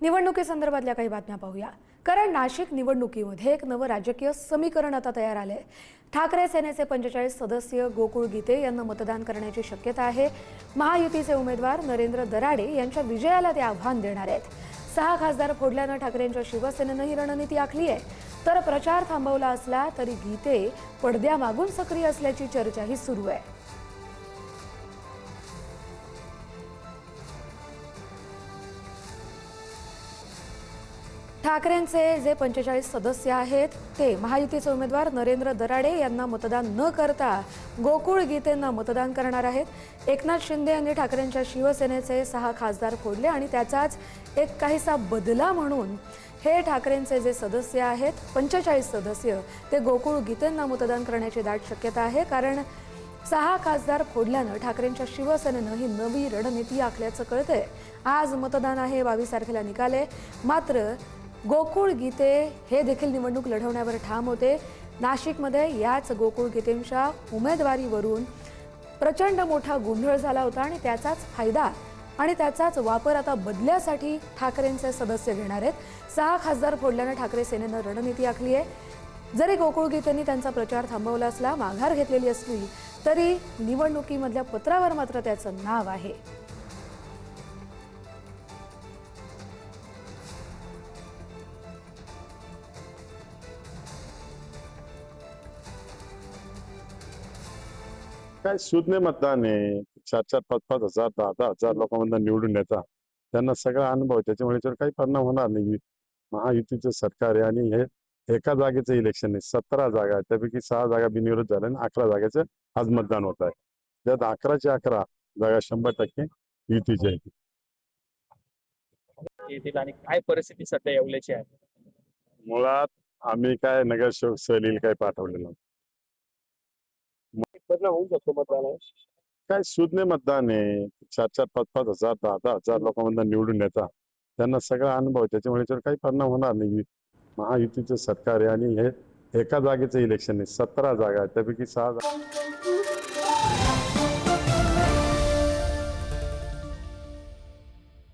निवडणुकीसंदर्भातल्या काही बातम्या पाहूया। कारण नाशिक निवडणुकीमध्ये एक नवं राजकीय समीकरण आता तयार आलंय। ठाकरे सेनेचे 45 सदस्यीय गोकुळ गीते यांना मतदान करण्याची शक्यता आहे। महायुतीचे उमेदवार नरेंद्र दराडे यांच्या विजयाला ते आव्हान देणार आहेत। 6 खासदार फोडल्यानं ठाकरेंच्या शिवसेनेनं ही रणनीती आखली आहे। तर प्रचार थांबवला असला तरी गीते पडद्यामागून सक्रिय असल्याची चर्चाही सुरू आहे। ठाकरेंचे जे 45 सदस्य आहेत ते महायुतीचे उमेदवार नरेंद्र दराडे यांना मतदान न करता गोकुळ गीतेंना मतदान करणार आहेत। एकनाथ शिंदे यांनी ठाकरेंच्या शिवसेनेचे 6 खासदार फोडले आणि त्याचाच एक काहीसा बदला म्हणून हे ठाकरेंचे जे सदस्य आहेत 45 सदस्य ते गोकुळ गीतेंना मतदान करण्याची दाट शक्यता आहे। कारण 6 खासदार फोडल्यानं ठाकरेंच्या शिवसेनेनं ही नवी रणनीती आखल्याचं कळतंय। आज मतदान आहे, 22 तारखेला निकाल आहे। मात्र गोकुळ गीते हे देखील निवडणूक लढवण्यावर ठाम होते। नाशिकमध्ये याच गोकुळ गीतेंच्या उमेदवारीवरून प्रचंड मोठा गोंधळ झाला होता आणि त्याचाच फायदा आणि त्याचाच वापर आता बदल्यासाठी ठाकरेंचे सदस्य घेणार आहेत। 6 खासदार फोडल्यानं ठाकरे सेनेनं रणनीती आखली आहे। जरी गोकुळ गीतेंनी त्यांचा प्रचार थांबवला असला, माघार घेतलेली असली तरी निवडणुकीमधल्या पत्रावर मात्र त्याचं नाव आहे। काय शून्य मतदान आहे, 4-4, 5-5 हजार, 10-10 हजार लोकांमधून निवडून येतात। त्यांना सगळा अनुभव आहे, त्याच्यामुळे याच्यावर काही परिणाम होणार नाही। महायुतीचं सरकार आहे आणि हे एका जागेचं इलेक्शन आहे। 17 जागा आहेत, त्यापैकी 6 जागा बिनविरोध झाल्या आणि 11 जागेचं आज मतदान होत आहे। त्यात 11च्या 11 जागा 100% युतीच्या आहेत। येतील आणि काय परिस्थिती सध्या येवल्याची आहे? मुळात आम्ही काय नगरसेवक सहलील काय पाठवलेलं नाही। बदला होऊ शकतो मतदानात? काय शून्य मतदान आहे, 4-4, 5-5 हजार, 10-10 हजार लोकांमधून निवडून येतात। त्यांना सगळा अनुभव आहे, त्याच्यामुळे याच्यावर काही परिणाम होणार नाही। महायुतीचं सरकार आहे आणि हे एका जागेचं इलेक्शन आहे। 17 जागा आहेत, त्यापैकी 6 जागा